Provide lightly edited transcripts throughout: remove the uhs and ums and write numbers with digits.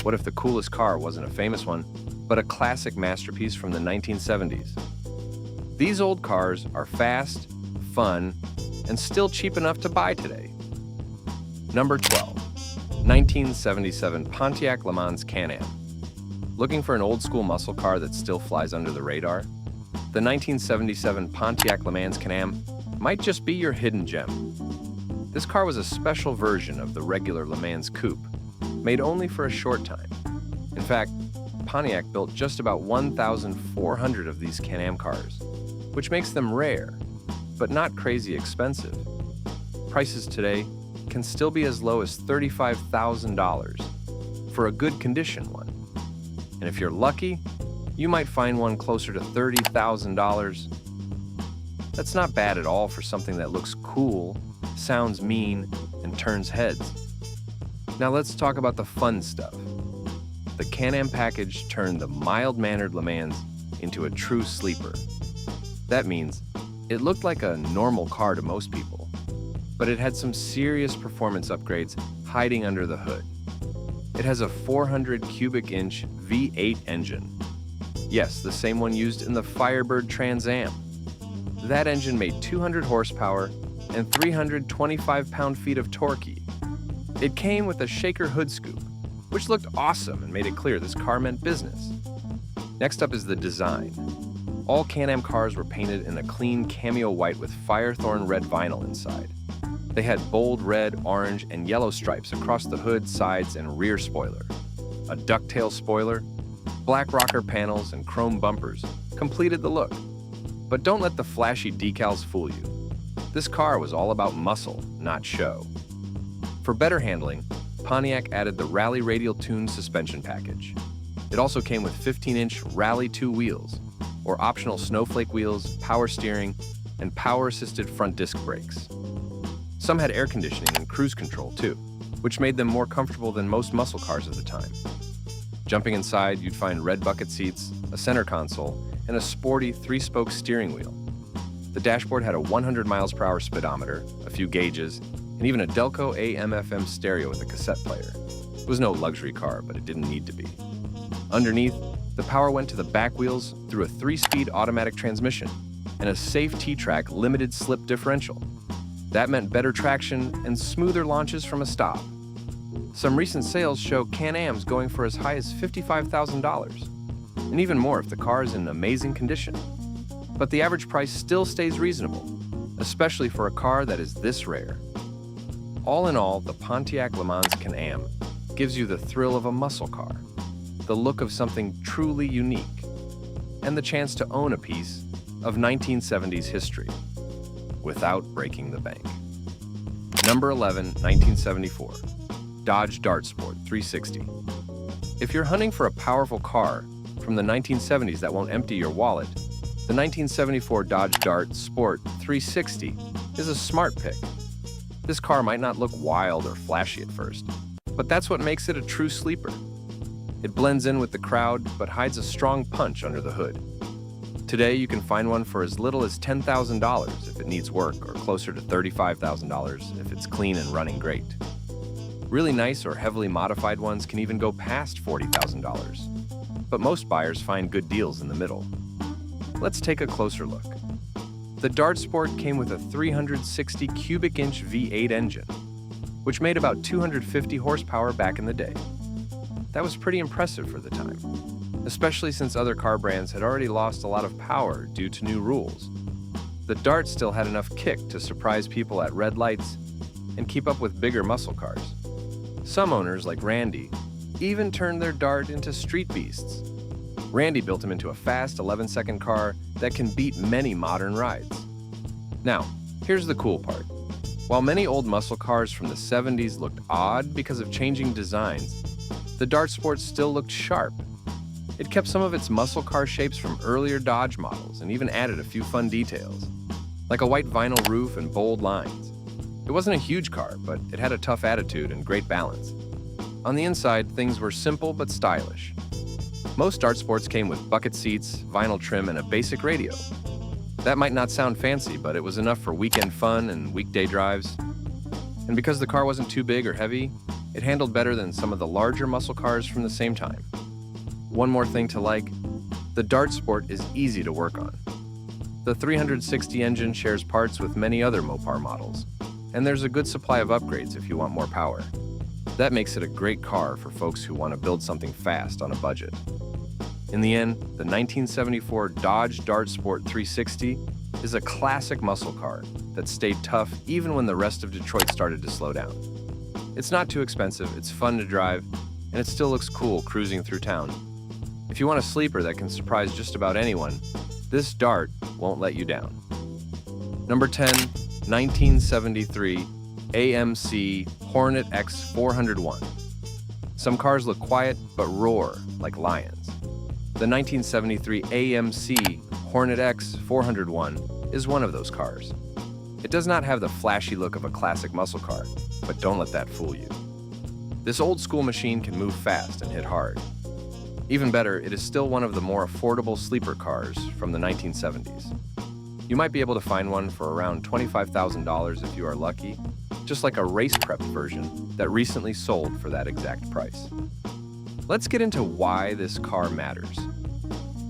What if the coolest car wasn't a famous one, but a classic masterpiece from the 1970s? These old cars are fast, fun, and still cheap enough to buy today. Number 12. 1977 Pontiac Le Mans CanAm. Looking for an old-school muscle car that still flies under the radar? The 1977 Pontiac Le Mans CanAm might just be your hidden gem. This car was a special version of the regular Le Mans coupe, made only for a short time. In fact, Pontiac built just about 1,400 of these CanAm cars, which makes them rare, but not crazy expensive. Prices today can still be as low as $35,000 for a good condition one. And if you're lucky, you might find one closer to $30,000. That's not bad at all for something that looks cool, sounds mean, and turns heads. Now let's talk about the fun stuff. The CanAm package turned the mild-mannered Le Mans into a true sleeper. That means it looked like a normal car to most people, but it had some serious performance upgrades hiding under the hood. It has a 400 cubic inch V8 engine. Yes, the same one used in the Firebird Trans Am. That engine made 200 horsepower and 325 pound-feet of torque. It came with a shaker hood scoop, which looked awesome and made it clear this car meant business. Next up is the design. All CanAm cars were painted in a clean cameo white with firethorn red vinyl inside. They had bold red, orange, and yellow stripes across the hood, sides, and rear spoiler. A ducktail spoiler, black rocker panels, and chrome bumpers completed the look. But don't let the flashy decals fool you. This car was all about muscle, not show. For better handling, Pontiac added the Rally Radial Tuned suspension package. It also came with 15-inch Rally 2 wheels, or optional snowflake wheels, power steering, and power-assisted front disc brakes. Some had air conditioning and cruise control too, which made them more comfortable than most muscle cars of the time. Jumping inside, you'd find red bucket seats, a center console, and a sporty 3-spoke steering wheel. The dashboard had a 100 miles per hour speedometer, a few gauges, and even a Delco AM/FM stereo with a cassette player. It was no luxury car, but it didn't need to be. Underneath, the power went to the back wheels through a 3-speed automatic transmission and a safe T-Track limited slip differential. That meant better traction and smoother launches from a stop. Some recent sales show CanAms going for as high as $55,000, and even more if the car is in amazing condition. But the average price still stays reasonable, especially for a car that is this rare. All in all, the Pontiac Le Mans CanAm gives you the thrill of a muscle car, the look of something truly unique, and the chance to own a piece of 1970s history without breaking the bank. Number 11, 1974, Dodge Dart Sport 360. If you're hunting for a powerful car from the 1970s that won't empty your wallet, the 1974 Dodge Dart Sport 360 is a smart pick. This car might not look wild or flashy at first, but that's what makes it a true sleeper. It blends in with the crowd, but hides a strong punch under the hood. Today, you can find one for as little as $10,000 if it needs work, or closer to $35,000 if it's clean and running great. Really nice or heavily modified ones can even go past $40,000, but most buyers find good deals in the middle. Let's take a closer look. The Dart Sport came with a 360 cubic inch V8 engine, which made about 250 horsepower back in the day. That was pretty impressive for the time, especially since other car brands had already lost a lot of power due to new rules. The Dart still had enough kick to surprise people at red lights and keep up with bigger muscle cars. Some owners, like Randy, even turned their Dart into street beasts. Randy built him into a fast 11-second car that can beat many modern rides. Now, here's the cool part. While many old muscle cars from the 70s looked odd because of changing designs, the Dart Sport still looked sharp. It kept some of its muscle car shapes from earlier Dodge models and even added a few fun details, like a white vinyl roof and bold lines. It wasn't a huge car, but it had a tough attitude and great balance. On the inside, things were simple but stylish. Most Dart Sports came with bucket seats, vinyl trim, and a basic radio. That might not sound fancy, but it was enough for weekend fun and weekday drives. And because the car wasn't too big or heavy, It handled better than some of the larger muscle cars from the same time. One more thing to like, the Dart Sport is easy to work on. The 360 engine shares parts with many other Mopar models, and there's a good supply of upgrades if you want more power. That makes it a great car for folks who want to build something fast on a budget. In the end, the 1974 Dodge Dart Sport 360 is a classic muscle car that stayed tough even when the rest of Detroit started to slow down. It's not too expensive, it's fun to drive, and it still looks cool cruising through town. If you want a sleeper that can surprise just about anyone, this Dart won't let you down. Number 10, 1973 AMC Hornet X4001. Some cars look quiet but roar like lions. The 1973 AMC Hornet X4001 is one of those cars. It does not have the flashy look of a classic muscle car, but don't let that fool you. This old-school machine can move fast and hit hard. Even better, it is still one of the more affordable sleeper cars from the 1970s. You might be able to find one for around $25,000 if you are lucky, just like a race-prepped version that recently sold for that exact price. Let's get into why this car matters.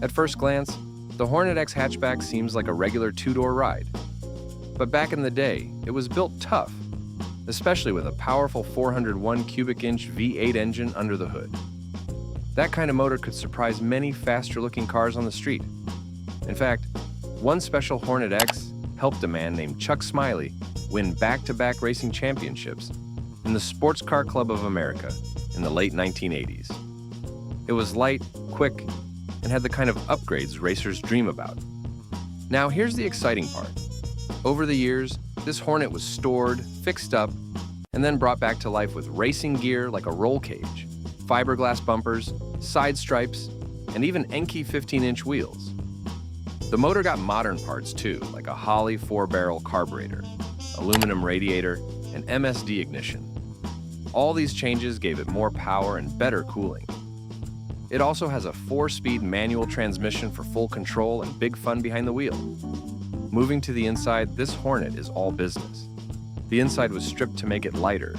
At first glance, the Hornet X hatchback seems like a regular two-door ride. But back in the day, it was built tough, especially with a powerful 401 cubic inch V8 engine under the hood. That kind of motor could surprise many faster-looking cars on the street. In fact, one special Hornet X helped a man named Chuck Smiley win back-to-back racing championships in the Sports Car Club of America in the late 1980s. It was light, quick, and had the kind of upgrades racers dream about. Now here's the exciting part. Over the years, this Hornet was stored, fixed up, and then brought back to life with racing gear like a roll cage, fiberglass bumpers, side stripes, and even Enkei 15-inch wheels. The motor got modern parts too, like a Holley 4-barrel carburetor, aluminum radiator, and MSD ignition. All these changes gave it more power and better cooling. It also has a 4-speed manual transmission for full control and big fun behind the wheel. Moving to the inside, this Hornet is all business. The inside was stripped to make it lighter,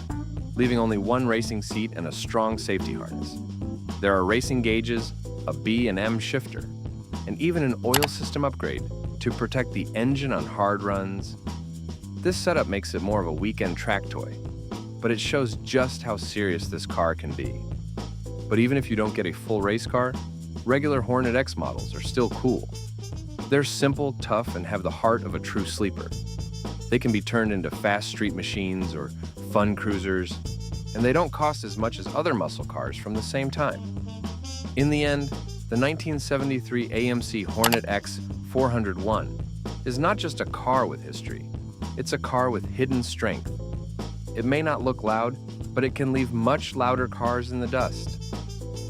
leaving only one racing seat and a strong safety harness. There are racing gauges, a B and M shifter, and even an oil system upgrade to protect the engine on hard runs. This setup makes it more of a weekend track toy, but it shows just how serious this car can be. But even if you don't get a full race car, regular Hornet X models are still cool. They're simple, tough, and have the heart of a true sleeper. They can be turned into fast street machines or fun cruisers, and they don't cost as much as other muscle cars from the same time. In the end, the 1973 AMC Hornet X4001 is not just a car with history, it's a car with hidden strength. It may not look loud, but it can leave much louder cars in the dust.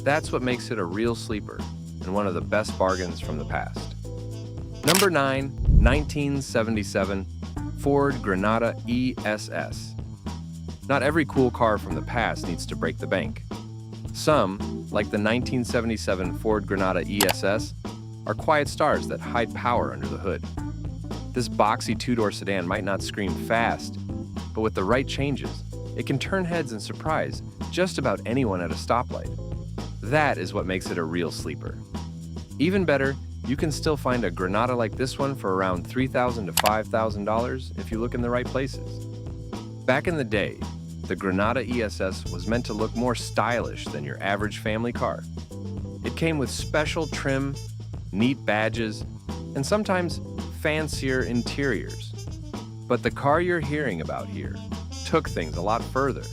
That's what makes it a real sleeper and one of the best bargains from the past. Number 9, 1977 Ford Granada ESS. Not every cool car from the past needs to break the bank. Some, like the 1977 Ford Granada ESS, are quiet stars that hide power under the hood. This boxy two-door sedan might not scream fast, but with the right changes, it can turn heads and surprise just about anyone at a stoplight. That is what makes it a real sleeper. Even better, you can still find a Granada like this one for around $3,000 to $5,000 if you look in the right places. Back in the day, the Granada ESS was meant to look more stylish than your average family car. It came with special trim, neat badges, and sometimes fancier interiors. But the car you're hearing about here took things a lot further.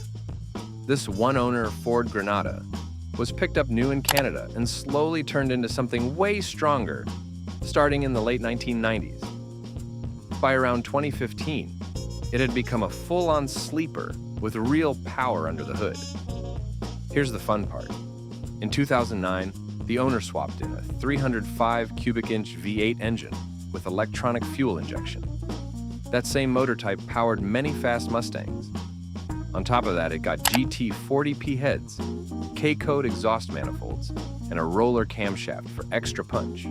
This one-owner Ford Granada was picked up new in Canada and slowly turned into something way stronger, starting in the late 1990s. By around 2015, it had become a full-on sleeper with real power under the hood. Here's the fun part. In 2009, the owner swapped in a 305 cubic inch V8 engine with electronic fuel injection. That same motor type powered many fast Mustangs. On top of that, it got GT 40P heads, K-code exhaust manifolds, and a roller camshaft for extra punch.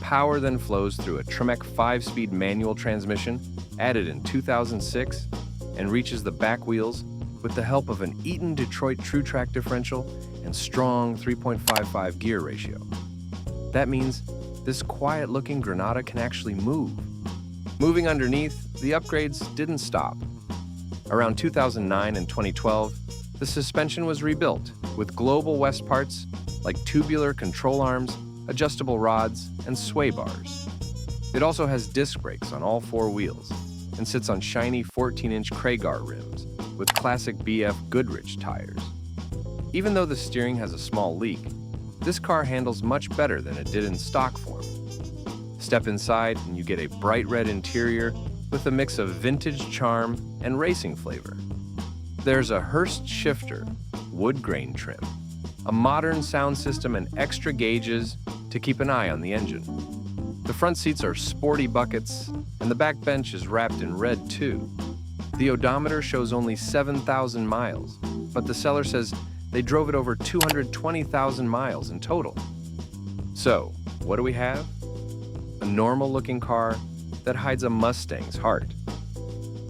Power then flows through a Tremec 5-speed manual transmission added in 2006 and reaches the back wheels with the help of an Eaton Detroit TrueTrack differential and strong 3.55 gear ratio. That means this quiet-looking Granada can actually move. Moving underneath, the upgrades didn't stop. Around 2009 and 2012, the suspension was rebuilt with Global West parts like tubular control arms, adjustable rods, and sway bars. It also has disc brakes on all four wheels and sits on shiny 14-inch Craigar rims with classic BF Goodrich tires. Even though the steering has a small leak, this car handles much better than it did in stock form. Step inside and you get a bright red interior with a mix of vintage charm and racing flavor. There's a Hurst shifter, wood grain trim, a modern sound system, and extra gauges to keep an eye on the engine. The front seats are sporty buckets, and the back bench is wrapped in red too. The odometer shows only 7,000 miles, but the seller says they drove it over 220,000 miles in total. So, what do we have? A normal-looking car that hides a Mustang's heart.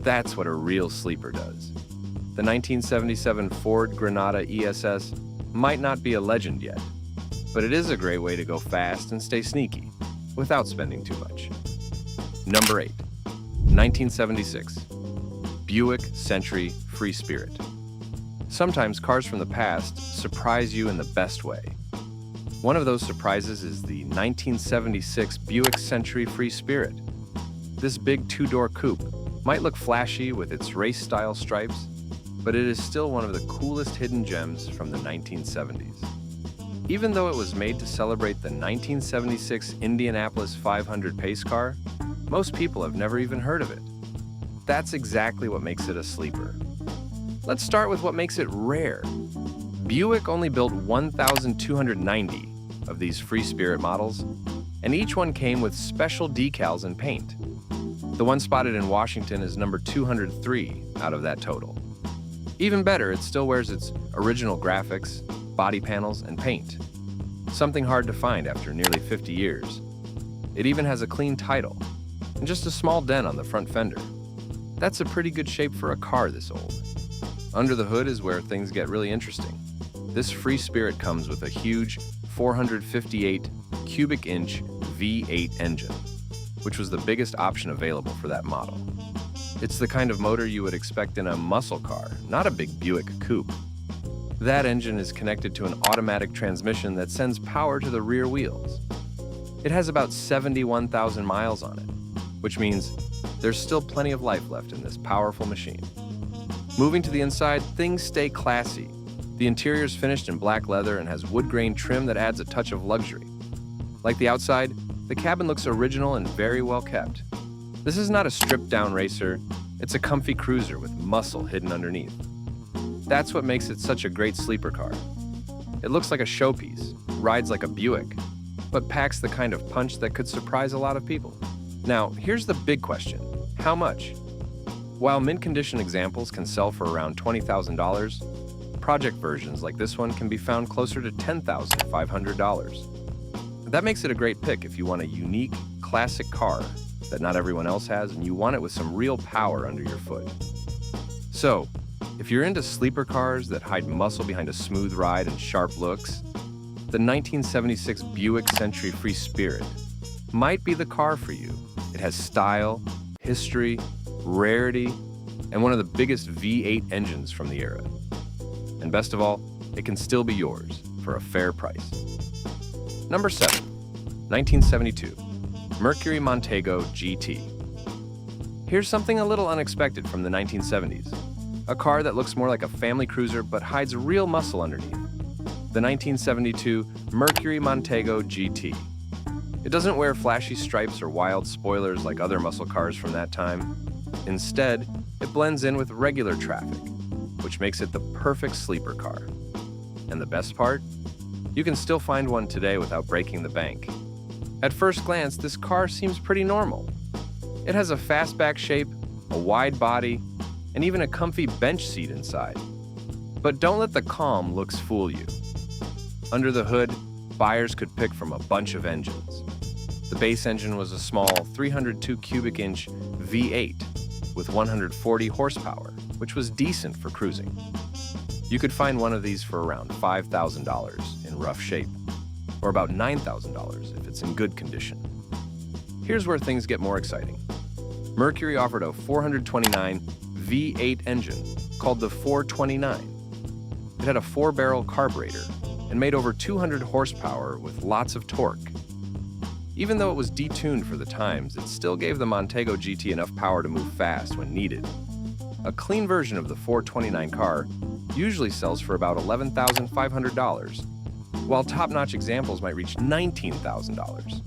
That's what a real sleeper does. The 1977 Ford Granada ESS might not be a legend yet, but it is a great way to go fast and stay sneaky without spending too much. Number 8, 1976 Buick Century Free Spirit. Sometimes cars from the past surprise you in the best way. One of those surprises is the 1976 Buick Century Free Spirit. This big two-door coupe might look flashy with its race-style stripes, but it is still one of the coolest hidden gems from the 1970s. Even though it was made to celebrate the 1976 Indianapolis 500 pace car, most people have never even heard of it. That's exactly what makes it a sleeper. Let's start with what makes it rare. Buick only built 1,290 of these Free Spirit models, and each one came with special decals and paint. The one spotted in Washington is number 203 out of that total. Even better, it still wears its original graphics, body panels, and paint. Something hard to find after nearly 50 years. It even has a clean title, and just a small dent on the front fender. That's a pretty good shape for a car this old. Under the hood is where things get really interesting. This Free Spirit comes with a huge 458 cubic inch V8 engine, which was the biggest option available for that model. It's the kind of motor you would expect in a muscle car, not a big Buick coupe. That engine is connected to an automatic transmission that sends power to the rear wheels. It has about 71,000 miles on it, which means there's still plenty of life left in this powerful machine. Moving to the inside, things stay classy. The interior is finished in black leather and has wood grain trim that adds a touch of luxury. Like the outside, the cabin looks original and very well kept. This is not a stripped-down racer, it's a comfy cruiser with muscle hidden underneath. That's what makes it such a great sleeper car. It looks like a showpiece, rides like a Buick, but packs the kind of punch that could surprise a lot of people. Now, here's the big question: how much? While mint-condition examples can sell for around $20,000, project versions like this one can be found closer to $10,500. That makes it a great pick if you want a unique, classic car that not everyone else has and you want it with some real power under your foot. So, if you're into sleeper cars that hide muscle behind a smooth ride and sharp looks, the 1976 Buick Century Free Spirit might be the car for you. It has style, history, rarity, and one of the biggest V8 engines from the era. And best of all, it can still be yours for a fair price. Number 7, 1972, Mercury Montego GT. Here's something a little unexpected from the 1970s. A car that looks more like a family cruiser but hides real muscle underneath. The 1972 Mercury Montego GT. It doesn't wear flashy stripes or wild spoilers like other muscle cars from that time. Instead, it blends in with regular traffic, which makes it the perfect sleeper car. And the best part? You can still find one today without breaking the bank. At first glance, this car seems pretty normal. It has a fastback shape, a wide body, and even a comfy bench seat inside. But don't let the calm looks fool you. Under the hood, buyers could pick from a bunch of engines. The base engine was a small 302 cubic inch V8, with 140 horsepower, which was decent for cruising. You could find one of these for around $5,000 in rough shape, or about $9,000 if it's in good condition. Here's where things get more exciting. Mercury offered a 429 V8 engine called the 429. It had a 4-barrel carburetor and made over 200 horsepower with lots of torque. Even though it was detuned for the times, it still gave the Montego GT enough power to move fast when needed. A clean version of the 429 car usually sells for about $11,500, while top-notch examples might reach $19,000.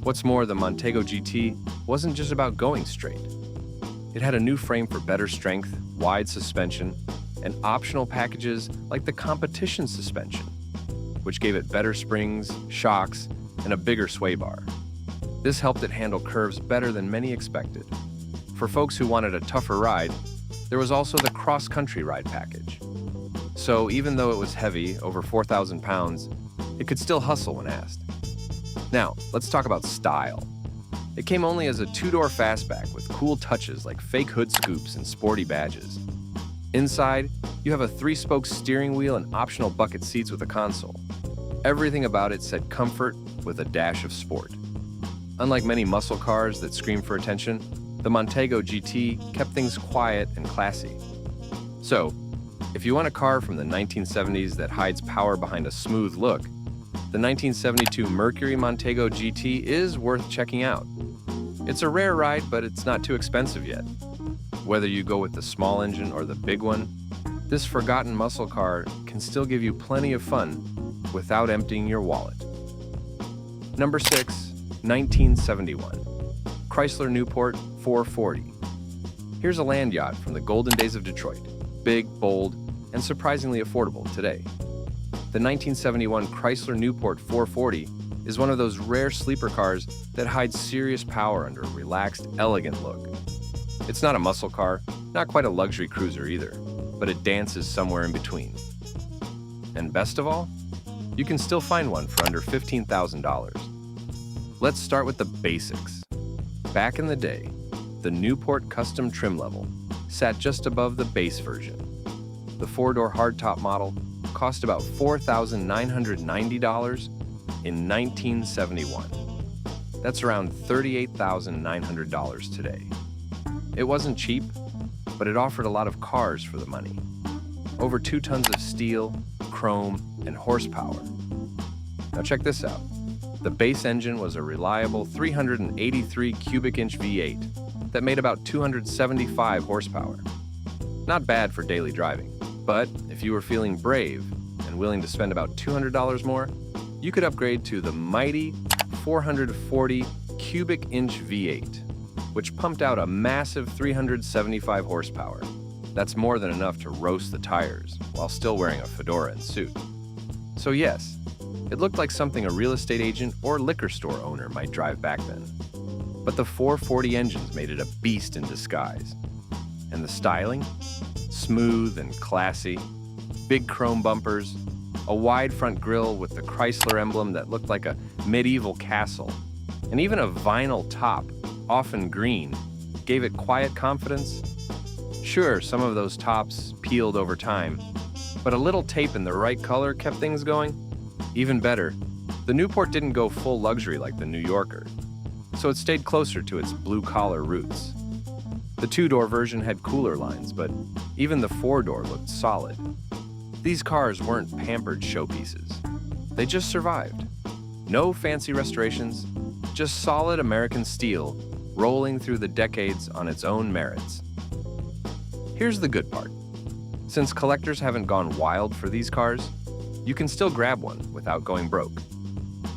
What's more, the Montego GT wasn't just about going straight. It had a new frame for better strength, wide suspension, and optional packages like the competition suspension, which gave it better springs, shocks, and a bigger sway bar. This helped it handle curves better than many expected. For folks who wanted a tougher ride, there was also the cross-country ride package. So even though it was heavy, over 4,000 pounds, it could still hustle when asked. Now, let's talk about style. It came only as a 2-door fastback with cool touches like fake hood scoops and sporty badges. Inside, you have a 3-spoke steering wheel and optional bucket seats with a console. Everything about it said comfort with a dash of sport. Unlike many muscle cars that scream for attention, the Montego GT kept things quiet and classy. So, if you want a car from the 1970s that hides power behind a smooth look, the 1972 Mercury Montego GT is worth checking out. It's a rare ride, but it's not too expensive yet. Whether you go with the small engine or the big one, this forgotten muscle car can still give you plenty of fun without emptying your wallet. Number 6, 1971. Chrysler Newport 440. Here's a land yacht from the golden days of Detroit. Big, bold, and surprisingly affordable today. The 1971 Chrysler Newport 440 is one of those rare sleeper cars that hides serious power under a relaxed, elegant look. It's not a muscle car, not quite a luxury cruiser either, but it dances somewhere in between. And best of all, you can still find one for under $15,000. Let's start with the basics. Back in the day, the Newport custom trim level sat just above the base version. The 4-door hardtop model cost about $4,990 in 1971. That's around $38,900 today. It wasn't cheap, but it offered a lot of cars for the money. Over 2 tons of steel, chrome, and horsepower. Now check this out. The base engine was a reliable 383 cubic inch V8 that made about 275 horsepower. Not bad for daily driving, but if you were feeling brave and willing to spend about $200 more, you could upgrade to the mighty 440 cubic inch V8, which pumped out a massive 375 horsepower. That's more than enough to roast the tires while still wearing a fedora and suit. So yes, it looked like something a real estate agent or liquor store owner might drive back then. But the 440 engines made it a beast in disguise. And the styling? Smooth and classy. Big chrome bumpers, a wide front grille with the Chrysler emblem that looked like a medieval castle, and even a vinyl top, often green, gave it quiet confidence. Sure, some of those tops peeled over time, but a little tape in the right color kept things going. Even better, the Newport didn't go full luxury like the New Yorker, so it stayed closer to its blue-collar roots. The 2-door version had cooler lines, but even the 4-door looked solid. These cars weren't pampered showpieces. They just survived. No fancy restorations, just solid American steel rolling through the decades on its own merits. Here's the good part. Since collectors haven't gone wild for these cars, you can still grab one without going broke.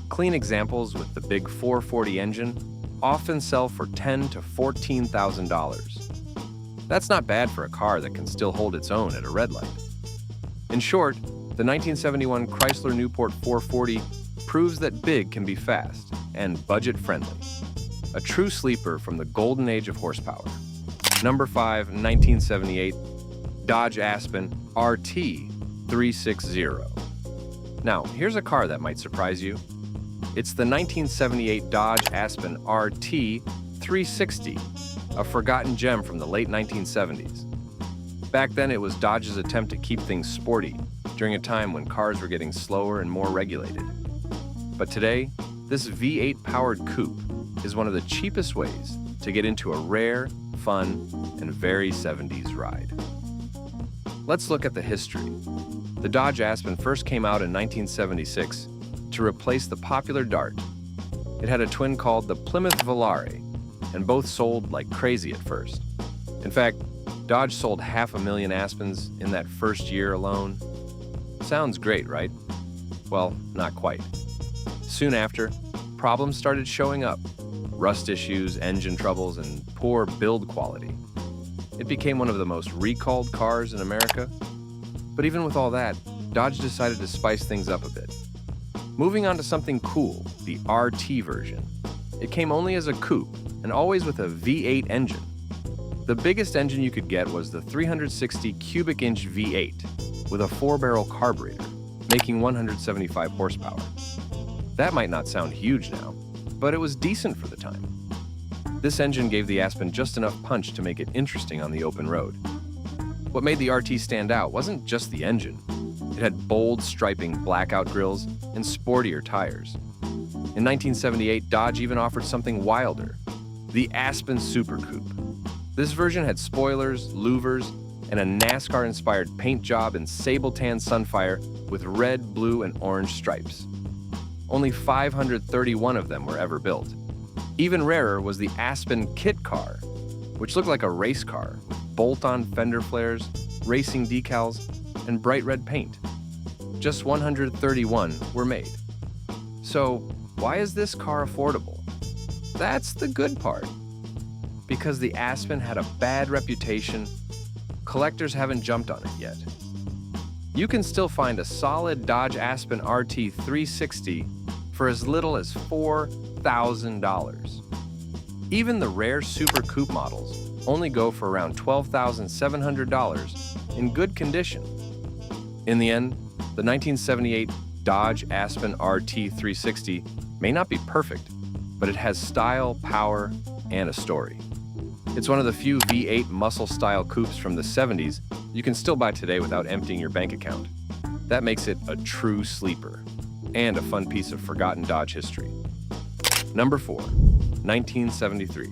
Clean examples with the big 440 engine often sell for $10,000 to $14,000. That's not bad for a car that can still hold its own at a red light. In short, the 1971 Chrysler Newport 440 proves that big can be fast and budget-friendly. A true sleeper from the golden age of horsepower. Number 5, 1978, Dodge Aspen RT 360. Now, here's a car that might surprise you. It's the 1978 Dodge Aspen RT 360, a forgotten gem from the late 1970s. Back then, it was Dodge's attempt to keep things sporty during a time when cars were getting slower and more regulated. But today, this V8-powered coupe is one of the cheapest ways to get into a rare, fun, and very 70s ride. Let's look at the history. The Dodge Aspen first came out in 1976 to replace the popular Dart. It had a twin called the Plymouth Volare, and both sold like crazy at first. In fact, Dodge sold 500,000 Aspens in that first year alone. Sounds great, right? Well, not quite. Soon after, problems started showing up. Rust issues, engine troubles, and poor build quality. It became one of the most recalled cars in America. But even with all that, Dodge decided to spice things up a bit. Moving on to something cool, the RT version. It came only as a coupe, and always with a V8 engine. The biggest engine you could get was the 360 cubic inch V8 with a 4-barrel carburetor, making 175 horsepower. That might not sound huge now, but it was decent for the time. This engine gave the Aspen just enough punch to make it interesting on the open road. What made the RT stand out wasn't just the engine. It had bold striping blackout grills and sportier tires. In 1978, Dodge even offered something wilder, the Aspen Super Coupe. This version had spoilers, louvers, and a NASCAR-inspired paint job in sable tan sunfire with red, blue, and orange stripes. Only 531 of them were ever built. Even rarer was the Aspen Kit Car, which looked like a race car with bolt-on fender flares, racing decals, and bright red paint. Just 131 were made. So, why is this car affordable? That's the good part. Because the Aspen had a bad reputation, collectors haven't jumped on it yet. You can still find a solid Dodge Aspen RT 360 for as little as $4,000. Even the rare Super Coupe models only go for around $12,700 in good condition. In the end, the 1978 Dodge Aspen RT 360 may not be perfect, but it has style, power, and a story. It's one of the few V8 muscle-style coupes from the 70s you can still buy today without emptying your bank account. That makes it a true sleeper, and a fun piece of forgotten Dodge history. Number 4, 1973,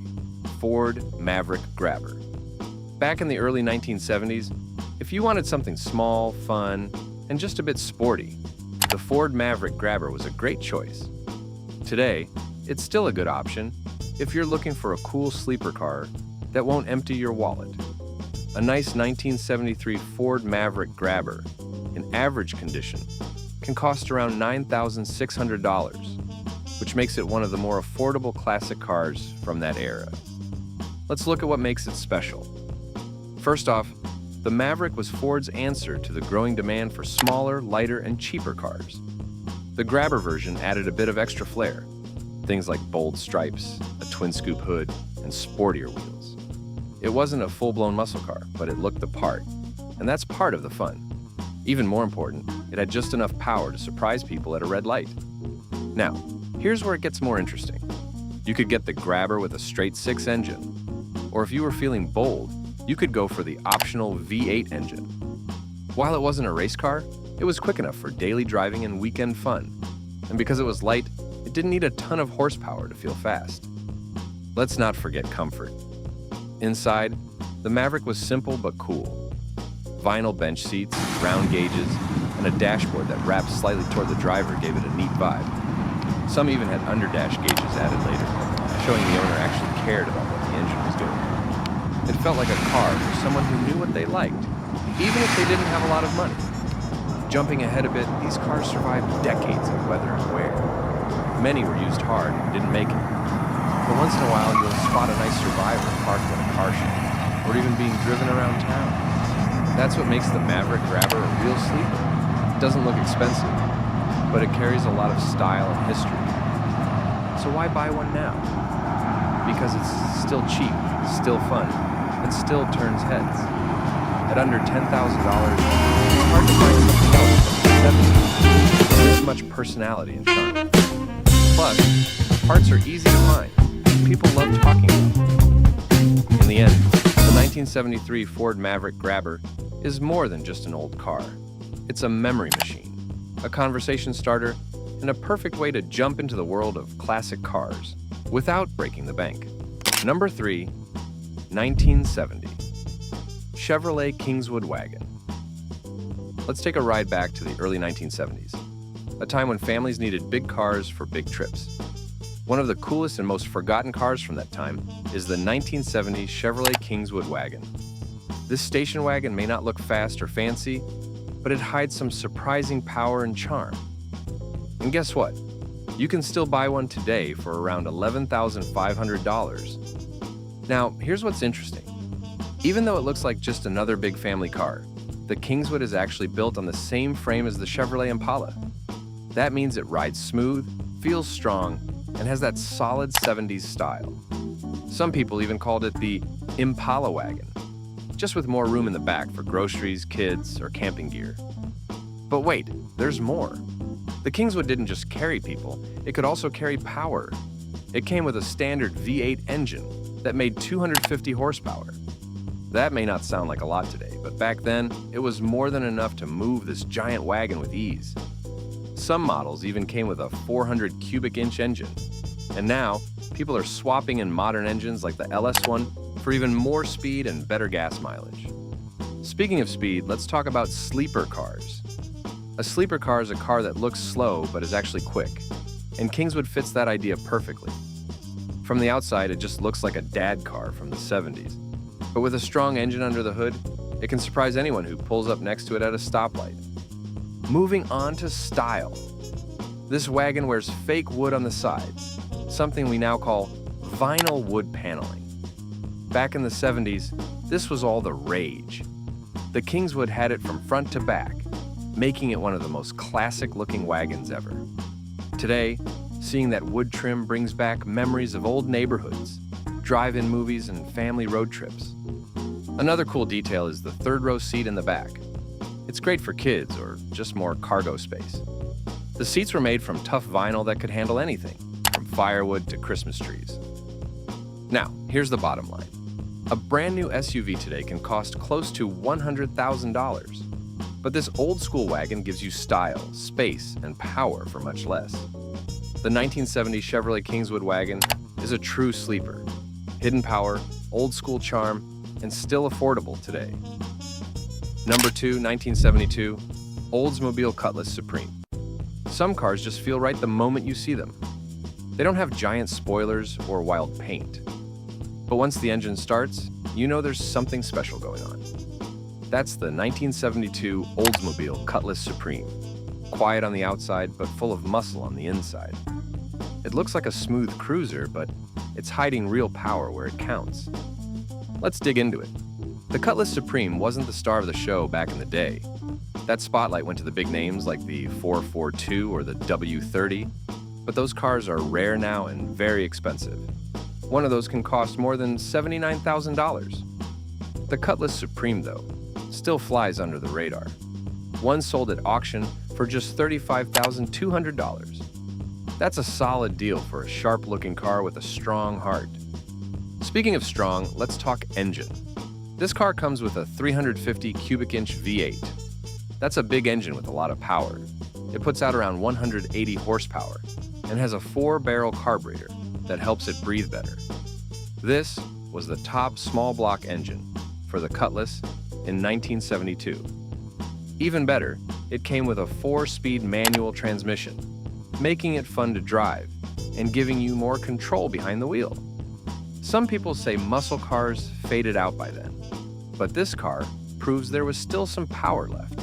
Ford Maverick Grabber. Back in the early 1970s, if you wanted something small, fun, and just a bit sporty, the Ford Maverick Grabber was a great choice. Today, it's still a good option if you're looking for a cool sleeper car that won't empty your wallet. A nice 1973 Ford Maverick Grabber, in average condition, can cost around $9,600, which makes it one of the more affordable classic cars from that era. Let's look at what makes it special. First off, the Maverick was Ford's answer to the growing demand for smaller, lighter, and cheaper cars. The Grabber version added a bit of extra flair, things like bold stripes, a twin-scoop hood, and sportier wheels. It wasn't a full-blown muscle car, but it looked the part, and that's part of the fun. Even more important, it had just enough power to surprise people at a red light. Now, here's where it gets more interesting. You could get the Grabber with a straight-six engine, or if you were feeling bold, you could go for the optional V8 engine. While it wasn't a race car, it was quick enough for daily driving and weekend fun. And because it was light, it didn't need a ton of horsepower to feel fast. Let's not forget comfort. Inside, the Maverick was simple but cool. Vinyl bench seats, round gauges, and a dashboard that wrapped slightly toward the driver gave it a neat vibe. Some even had underdash gauges added later, showing the owner actually cared about what the engine was doing. It felt like a car for someone who knew what they liked, even if they didn't have a lot of money. Jumping ahead a bit, these cars survived decades of weather and wear. Many were used hard and didn't make it. But once in a while, you'll spot a nice survivor parked at a car show, or even being driven around town. That's what makes the Maverick Grabber a real sleeper. It doesn't look expensive, but it carries a lot of style and history. So why buy one now? Because it's still cheap, still fun, and still turns heads. At under $10,000, it's hard to find something else from the 70s with this much personality and charm. Plus, parts are easy to find. People love talking about them. from the end, the 1973 Ford Maverick Grabber is more than just an old car. It's a memory machine, a conversation starter, and a perfect way to jump into the world of classic cars without breaking the bank. Number 3, 1970. Chevrolet Kingswood Wagon. Let's take a ride back to the early 1970s, a time when families needed big cars for big trips. One of the coolest and most forgotten cars from that time is the 1970 Chevrolet Kingswood Wagon. This station wagon may not look fast or fancy, but it hides some surprising power and charm. And guess what? You can still buy one today for around $11,500. Now, here's what's interesting. Even though it looks like just another big family car, the Kingswood is actually built on the same frame as the Chevrolet Impala. That means it rides smooth, feels strong, and has that solid 70s style. Some people even called it the Impala wagon, just with more room in the back for groceries, kids, or camping gear. But wait, there's more. The Kingswood didn't just carry people, it could also carry power. It came with a standard V8 engine that made 250 horsepower. That may not sound like a lot today, but back then, it was more than enough to move this giant wagon with ease. Some models even came with a 400 cubic inch engine. And now, people are swapping in modern engines like the LS1 for even more speed and better gas mileage. Speaking of speed, let's talk about sleeper cars. A sleeper car is a car that looks slow but is actually quick, and Kingswood fits that idea perfectly. From the outside, it just looks like a dad car from the 70s. But with a strong engine under the hood, it can surprise anyone who pulls up next to it at a stoplight. Moving on to style. This wagon wears fake wood on the sides, something we now call vinyl wood paneling. Back in the 70s, this was all the rage. The Kingswood had it from front to back, making it one of the most classic-looking wagons ever. Today, seeing that wood trim brings back memories of old neighborhoods, drive-in movies, and family road trips. Another cool detail is the third-row seat in the back. It's great for kids or just more cargo space. The seats were made from tough vinyl that could handle anything, from firewood to Christmas trees. Now, here's the bottom line. A brand new SUV today can cost close to $100,000. But this old-school wagon gives you style, space, and power for much less. The 1970 Chevrolet Kingswood wagon is a true sleeper. Hidden power, old-school charm, and still affordable today. Number 2, 1972, Oldsmobile Cutless Supreme. Some cars just feel right the moment you see them. They don't have giant spoilers or wild paint. But once the engine starts, you know there's something special going on. That's the 1972 Oldsmobile Cutless Supreme. Quiet on the outside, but full of muscle on the inside. It looks like a smooth cruiser, but it's hiding real power where it counts. Let's dig into it. The Cutless Supreme wasn't the star of the show back in the day. That spotlight went to the big names like the 442 or the W30, but those cars are rare now and very expensive. One of those can cost more than $79,000. The Cutless Supreme, though, still flies under the radar. One sold at auction for just $35,200. That's a solid deal for a sharp-looking car with a strong heart. Speaking of strong, let's talk engine. This car comes with a 350 cubic inch V8. That's a big engine with a lot of power. It puts out around 180 horsepower and has a 4-barrel carburetor that helps it breathe better. This was the top small block engine for the Cutless in 1972. Even better, it came with a 4-speed manual transmission, making it fun to drive and giving you more control behind the wheel. Some people say muscle cars faded out by then, but this car proves there was still some power left.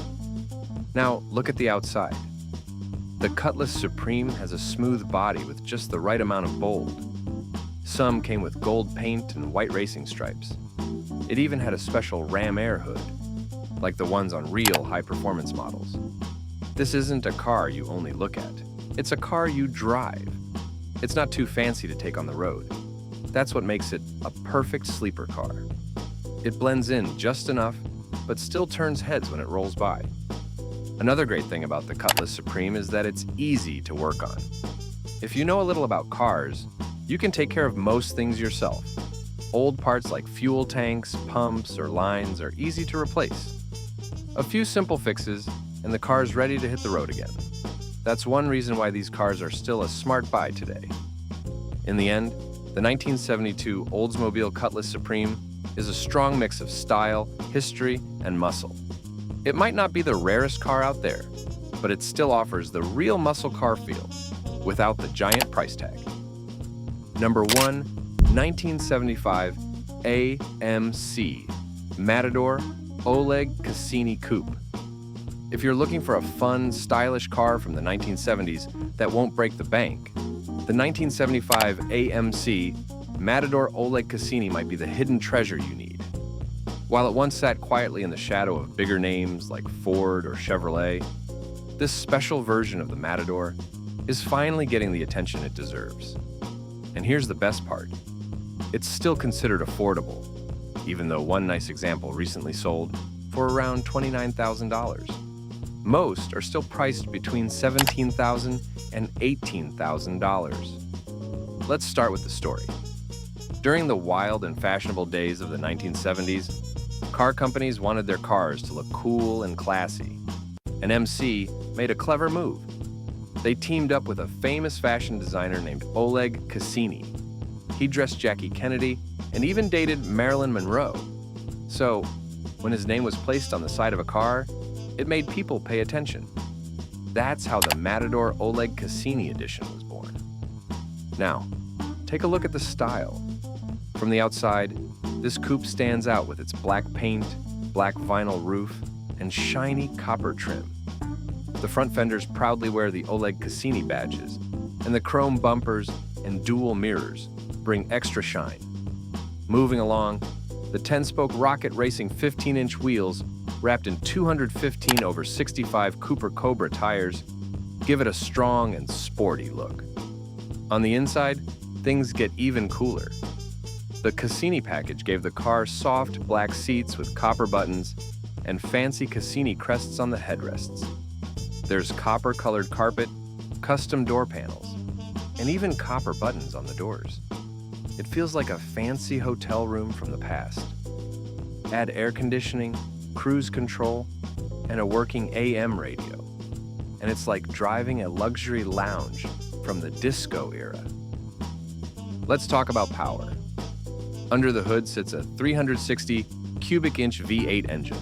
Now, look at the outside. The Cutless Supreme has a smooth body with just the right amount of bold. Some came with gold paint and white racing stripes. It even had a special ram air hood, like the ones on real high-performance models. This isn't a car you only look at. It's a car you drive. It's not too fancy to take on the road. That's what makes it a perfect sleeper car. It blends in just enough, but still turns heads when it rolls by. Another great thing about the Cutless Supreme is that it's easy to work on. If you know a little about cars, you can take care of most things yourself. Old parts like fuel tanks, pumps, or lines are easy to replace. A few simple fixes, and the car's ready to hit the road again. That's one reason why these cars are still a smart buy today. In the end, the 1972 Oldsmobile Cutless Supreme is a strong mix of style, history, and muscle. It might not be the rarest car out there, but it still offers the real muscle car feel without the giant price tag. Number 1, 1975 AMC Matador Oleg Cassini Coupe. If you're looking for a fun, stylish car from the 1970s that won't break the bank, the 1975 AMC Matador Oleg Cassini might be the hidden treasure you need. While it once sat quietly in the shadow of bigger names like Ford or Chevrolet, this special version of the Matador is finally getting the attention it deserves. And here's the best part. It's still considered affordable, even though one nice example recently sold for around $29,000. Most are still priced between $17,000 and $18,000. Let's start with the story. During the wild and fashionable days of the 1970s, car companies wanted their cars to look cool and classy. And MC made a clever move. They teamed up with a famous fashion designer named Oleg Cassini. He dressed Jackie Kennedy and even dated Marilyn Monroe. So, when his name was placed on the side of a car, it made people pay attention. That's how the Matador Oleg Cassini edition was born. Now, take a look at the style. From the outside, this coupe stands out with its black paint, black vinyl roof, and shiny copper trim. The front fenders proudly wear the Oleg Cassini badges, and the chrome bumpers and dual mirrors bring extra shine. Moving along, the 10-spoke rocket racing 15-inch wheels wrapped in 215/65 Cooper Cobra tires give it a strong and sporty look. On the inside, things get even cooler. The Cassini package gave the car soft black seats with copper buttons and fancy Cassini crests on the headrests. There's copper-colored carpet, custom door panels, and even copper buttons on the doors. It feels like a fancy hotel room from the past. Add air conditioning, cruise control, and a working AM radio, and it's like driving a luxury lounge from the disco era. Let's talk about power. Under the hood sits a 360 cubic inch V8 engine.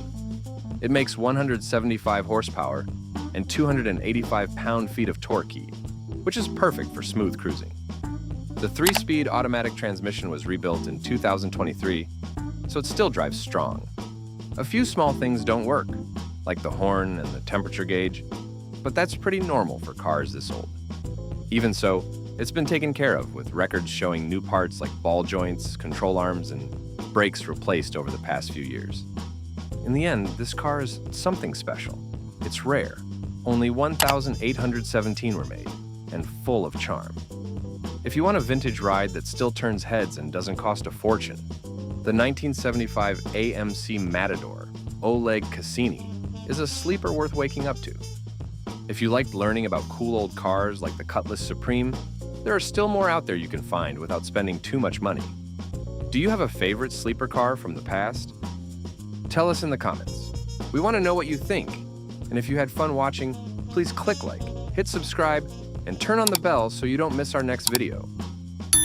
It makes 175 horsepower and 285 pound-feet of torque, which is perfect for smooth cruising. The 3-speed automatic transmission was rebuilt in 2023, so it still drives strong. A few small things don't work, like the horn and the temperature gauge, but that's pretty normal for cars this old. Even so, it's been taken care of with records showing new parts like ball joints, control arms, and brakes replaced over the past few years. In the end, this car is something special. It's rare. Only 1,817 were made, and full of charm. If you want a vintage ride that still turns heads and doesn't cost a fortune, the 1975 AMC Matador Oleg Cassini is a sleeper worth waking up to. If you liked learning about cool old cars like the Cutless Supreme, there are still more out there you can find without spending too much money. Do you have a favorite sleeper car from the past? Tell us in the comments. We want to know what you think. And if you had fun watching, please click like, hit subscribe, and turn on the bell so you don't miss our next video.